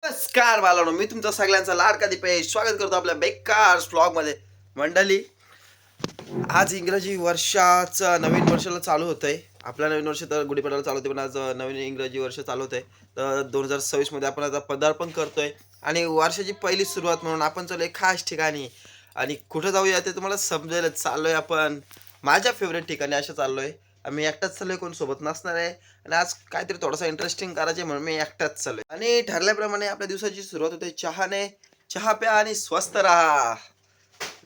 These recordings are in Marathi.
नमस्कार बालानो, मी तुमचा सगळ्यांचा लाडका दीपेश स्वागत करतो आपल्या बेकार व्लॉग मध्ये. मंडळी, आज इंग्रजी वर्षाचं नवीन वर्षाला चालू होतंय. आपलं नवीन वर्ष तर गुढीपाडव्याला चालू होते, पण आज नवीन इंग्रजी वर्ष चालू होतंय. तर 2026 मध्ये आपण आता पदार्पण करतोय आणि वर्षाची पहिली सुरुवात म्हणून आपण चाललोय खास ठिकाणी. आणि कुठं जाऊया ते तुम्हाला समजेल. चाललोय आपण माझ्या फेवरेट ठिकाणी अशा चाललोय. आम्ही एकटाच चाललोय, कोण सोबत नसणार आहे. आणि आज काहीतरी थोडंसं इंटरेस्टिंग करायचे म्हणून मी एकटाच चाललोय. आणि ठरल्याप्रमाणे आपल्या दिवसाची सुरुवात होते चहाने. चहा प्या आणि स्वस्त राहा.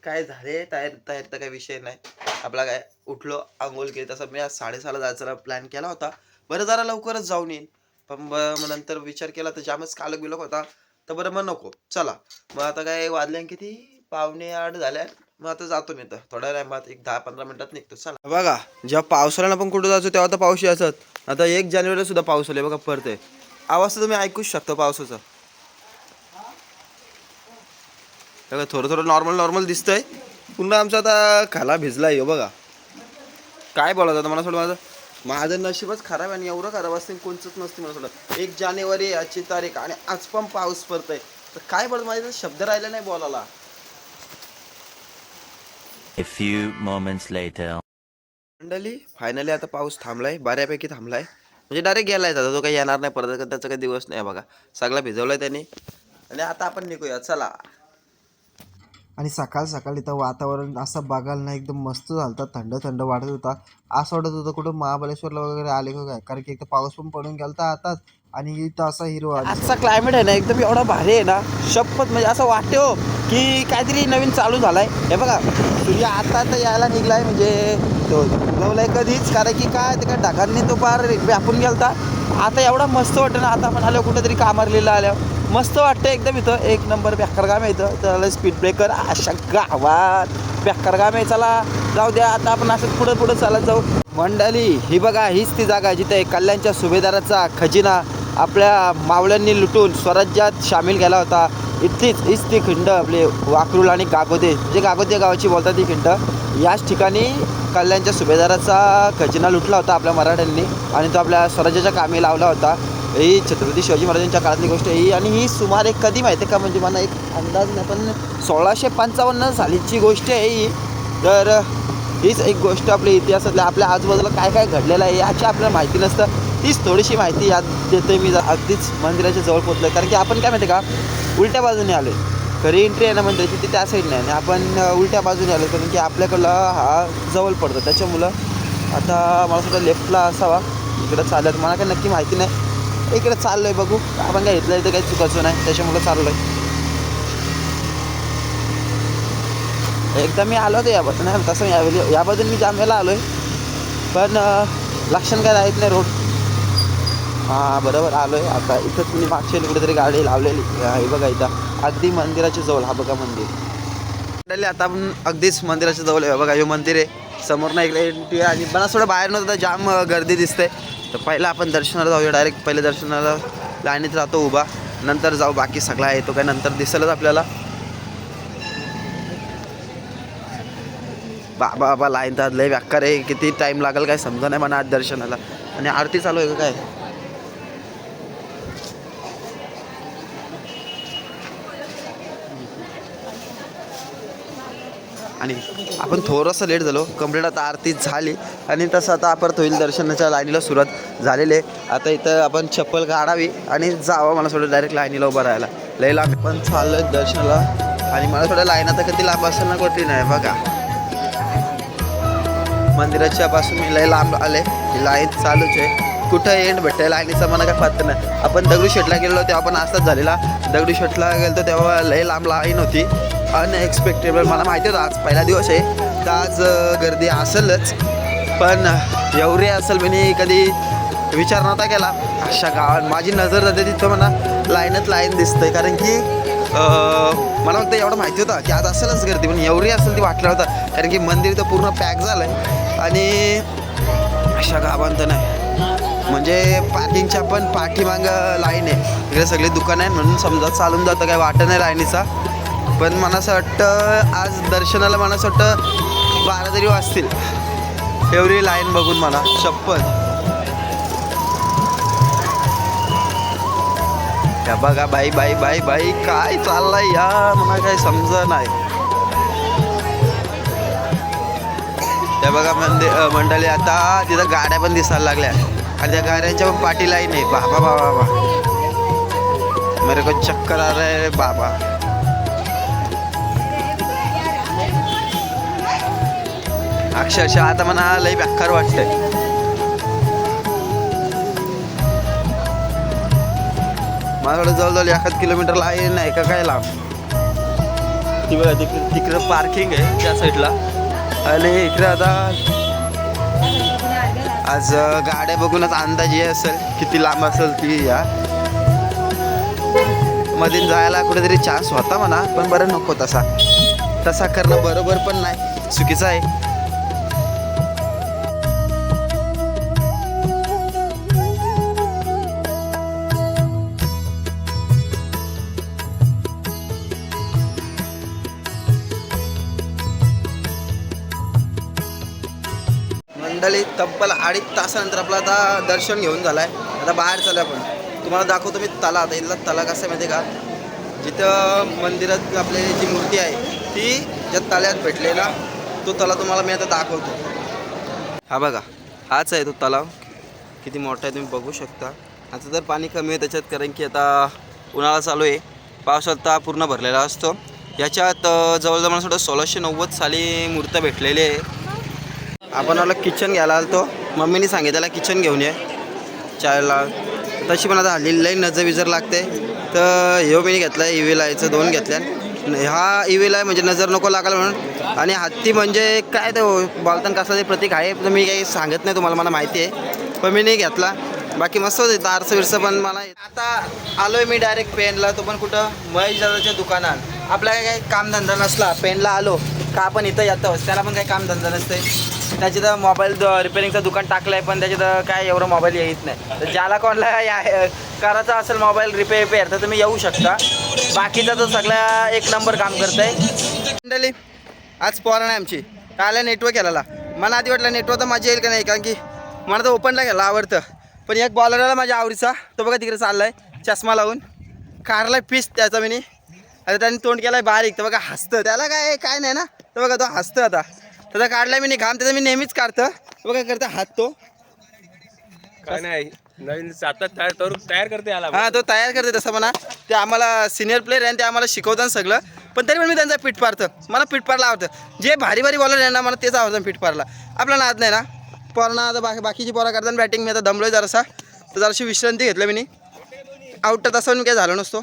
काय झाले तयार तयार तर काही विषय नाही. आपला काय उठलो, आंघोळ केली. तसं मी आज 6:30ला जायचा प्लॅन केला होता. बरं जरा लवकरच जाऊन येईन, पण मग नंतर विचार केला तर जामच कालक बिलक होता. तर बरं मग नको चला. मग आता काय वाजल्या किती 7:45 झाल्या. मग आता जातो मी तर थोड्या टायमात, एक 10-15 मिनिटात निघतो. चला बघा, जेव्हा पावसाळ्याला पण कुठं जायचो तेव्हा तर पाऊस यायचाच. आता 1 जानेवारीला सुद्धा पाऊस आले बघा पडते. आवाज तर तुम्ही ऐकूच शकता पावसाचा. बघा थोडं थोडं नॉर्मल दिसतंय. पुन्हा आमचा आता खाला भिजला येऊ बघा. काय बोलत आता मला सोडं. माझं नशीबच खराब आणि एवढं खराब असते कोणचंच नसते मला सोडं. 1 जानेवारी आजची तारीख आणि आज पण पाऊस पडतोय. तर काय बोलत, माझे शब्द राहिले नाही बोलायला. A few moments later. मंडळी, फायनली आता पाऊस थांबलाय, बऱ्यापैकी थांबलाय. म्हणजे डायरेक्ट गेलाय. आता तो काही येणार नाही परत, त्याचा काही दिवस नाही बघा. सगळा भिजवलाय त्याने. आणि आता आपण निघूया चला. आणि सकाळ सकाळ इथं वातावरण असं बघायला ना एकदम मस्त झालं. थंड थंड वाटत होता. असं वाटत होतं कुठं महाबळेश्वरला वगैरे आले का काय, कारण की एक तर पाऊस पण पडून गेलता आताच. आणि इथं असा हिरवा आजचा क्लायमेट आहे ना एकदम एवढा भारी आहे ना, शपथ. म्हणजे असं वाटते हो की काहीतरी नवीन चालू झालाय. हे बघा, सूर्य आता तर यायला निघलाय. म्हणजे तो उगवलाय कधीच, कारण की काय ते काय ढगांनी तो पार व्यापून गेलता. आता एवढा मस्त वाटतं ना. आता आपण आलो कुठेतरी कामारलेला आल्यावर मस्त वाटतं एकदम. इथं एक नंबर बेकार गाव आहे. इथं तर स्पीड ब्रेकर अशा गावात बेकार गाव आहे. चला जाऊ द्या, आता आपण असं पुढं चालत जाऊ. मंडळी, ही बघा, हीच ती जागा जिथे कल्याणच्या सुभेदाराचा खजिना आपल्या मावळ्यांनी लुटून स्वराज्यात सामील केला होता. हीच ती खिंड आपले वाकरूल आणि गागोदे, जे गागोदे गावाची बोलतात ती खिंड. याच ठिकाणी कल्याणच्या सुभेदाराचा खजिना लुटला होता आपल्या मराठ्यांनी, आणि तो आपल्या स्वराज्याच्या कामी लावला होता. ही छत्रपती शिवाजी महाराजांच्या काळातली गोष्ट आहे ही. आणि ही सुमारे कधी माहिती आहे का, म्हणजे मला एक अंदाज नाही, पण 1655 सालीची गोष्ट आहे ही. तर हीच एक गोष्ट आपल्या इतिहासातल्या आपल्या आजूबाजूला काय काय घडलेलं आहे याची आपल्याला माहिती नसतं. तीच थोडीशी माहिती याद देते मी. अगदीच मंदिराच्या जवळ पोहोचलो आहे, कारण की आपण काय माहिती आहे का, उलट्या बाजूने आलो आहे. खरी एंट्री आहे ना मंदिराची ती त्या साईडने आहे, आणि आपण उलट्या बाजूने आलो, कारण की आपल्याकडला हा जवळ पडतो. त्याच्यामुळं आता मला सुद्धा लेफ्टला असावा. इकडं चालत मला काही नक्की माहिती नाही. इकडे चाललो आहे, बघू. आपण काय घेतलं इथं काही चुकायचं नाही, त्याच्यामुळं चाललो आहे. एकदा मी आलो होतो या बाजूने, तसं या बाजूने मी जांभ्याला आलो आहे, पण लक्षण काय राहत नाही रोड. हां बरोबर आलो आहे. आता इथं तुम्ही मागच्या कुठेतरी गाडी लावलेली हे बघा, इथं अगदी मंदिराच्या जवळ. हा बघा मंदिर. आता आपण अगदीच मंदिराच्या जवळ आहे. बघा हे मंदिर आहे समोर ना. इकडे एंट्री आहे आणि मला थोडं बाहेर नव्हतं, जाम गर्दी दिसते. तर पहिला आपण दर्शनाला जाऊया. डायरेक्ट पहिले दर्शनाला लाईनीत राहतो उभा, नंतर जाऊ. बाकी सगळा आहे तो काय नंतर दिसेलच आपल्याला. बाबा लाईन तर लय बेकार आहे. किती टाईम लागेल काय समजा नाही मला आज दर्शनाला. आणि आरती चालू आहे का काय. आणि आपण थोडंसं लेट झालो. कंप्लीट आता आरती झाली आणि तसं आता परत होईल. दर्शनाच्या लाईनीला सुरुवात झालेली आहे. आता इथं आपण चप्पल काढावी आणि जावं. मला थोडं डायरेक्ट लाईनीला उभं राहायला लय लांब पण चाललं आहे दर्शनाला. आणि मला थोडं लाईन आता कधी लांब असेल ना कुठली नाही. बघा मंदिराच्या पासून मी लय लांब आले. लाईन चालूच आहे. कुठं एंड भेटते लाईनीचा मला काय पत्ता नाही. आपण दगडूशेठला गेलो तेव्हा पण असाच झालेला. दगडूशेठला गेलो तेव्हा लय लांब लाईन होती. अनएक्सपेक्टेबल. मला माहिती होतं आज पहिला दिवस आहे तर आज गर्दी असेलच, पण एवढी असेल मी कधी विचार नव्हता केला. अशा गावात माझी नजर जाते तिथं मला लाईनच लाईन दिसतंय, कारण की मला फक्त एवढं माहिती होतं की आज असेलच गर्दी, पण एवढी असेल ती वाटलं होतं, कारण की मंदिर तर पूर्ण पॅक झालं आहे. आणि अशा गावांत नाही, म्हणजे पार्किंगच्या पण पाठीमागं लाईन आहे. इकडे सगळे दुकानं आहेत म्हणून समजा चालून जातं, काही वाटत नाही लाईनीचा. पण मला असं वाटतं आज दर्शनाला मला असं वाटतं 12 तरी वाजतील एवढी लाईन बघून मला शपथ. या बघा बाई बाई बाई बाई काय चाललंय या मला काही समजा नाही. त्या बघा मंडळी आता तिथं गाड्या पण दिसायला लागल्या आणि त्या गाड्यांच्या पण पाठी लाईन आहे. बाबा बाबा बाबा मेरे को चक्कर आ रहा है बाबा. अक्षरशः आता मला लई बेकार वाटतंय. माझ्याकडे जवळजवळ 1 किलोमीटर लाईन आहे का काय लांब. ती बघा तिकडं पार्किंग आहे त्या साईडला आणि इकडे आता आज गाड्या बघूनच अंदाज ये असेल किती लांब असेल ती. या मधील जायला कुठेतरी चान्स होता म्हणा पण बरं नको तसा करणं बरोबर पण नाही, चुकीचं आहे. मंडळी तब्बल 2.5 तासानंतर आपलं आता दर्शन घेऊन झालं आहे. आता बाहेर चालू आपण तुम्हाला दाखवतो मी तला. आता इथला तला कसं आहे माहिती आहे का, जिथं मंदिरात आपली जी मूर्ती आहे ती ज्या तळ्यात भेटले ना तो तलाव तुम्हाला मी आता दाखवतो. हा बघा हाच आहे तो तलाव. किती मोठा आहे तुम्ही बघू शकता. आता तर पाणी कमी आहे त्याच्यात कारण की आता उन्हाळा चालू आहे. पावसाळ्यात तर पूर्ण भरलेला असतो. याच्यात जवळजवळ मला 1690 साली मूर्ती भेटलेली आहे. आपण आला किचन घ्यायला आलतो. मम्मीने सांगितलं किचन घेऊन ये चायला. तशी पण आता हल्ली लई नजर विजर लागते तर ह्यो मी घेतला आहे इव्हिलायचं 2 घेतल्या. हा इव्हिलाय म्हणजे नजर नको लागायला म्हणून. आणि हत्ती म्हणजे काय तो बोलताना कसं ते प्रतीक आहे तर मी काही सांगत नाही तुम्हाला, मला माहिती आहे पण मी नाही घेतला. बाकी मस्त होते तारसं विरसं पण मला. आता आलो आहे मी डायरेक्ट पेनला. तो पण कुठं महेश दादाच्या दुकानात. आपल्याला काही कामधंदा नसला पेनला आलो का आपण इथं येतो. त्याला पण काही कामधंदा नसते. त्याची तर मोबाईल रिपेअरिंगचं दुकान टाकलं आहे पण त्याची तर काय एवढं मोबाईल येत नाही. तर ज्याला कोणाला करायचा असेल मोबाईल रिपेअर तर तुम्ही येऊ शकता. बाकीचा तर सगळ्या 1 नंबर काम करत आहे. मंडळी आज पोरा नाही आमची कायला नेटवर्क केलेला. मला आधी वाटलं नेटवर्क तर माझी येईल का नाही कारण की मला तर ओपनला घ्यायला आवडतं. पण एक बॉलर आला माझ्या आवडीचा तो बघा तिकडे चालला आहे चष्मा लावून कारला पीस त्याचा मी. आता त्याने तोंड केलं आहे बारीक तर बघा हसतं. त्याला काय नाही ना तर बघा तो हसतं. आता त्याचा काढला मी घाम त्याचा मी नेहमीच काढतं. बघा करता हात तो काय नाही नवीन आता तयार करते आला. हां तो तयार करते तसं म्हणा. ते आम्हाला सिनियर प्लेयर आहे ते आम्हाला शिकवतात सगळं. पण तरी पण मी त्यांचा पीठ पारतं. मला पीठ पारला आवडतं. जे भारी भारी बॉलर आहे ना मला तेच आवडतं पीठ पारला. आपला नाद नाही ना पोरांना. आता बाकीची पोरा करताना बॅटिंग मी आता दमलोय जरासा तर जराशी विश्रांती घेतलं मी. आउट तर तसं मी काय झालो नसतो.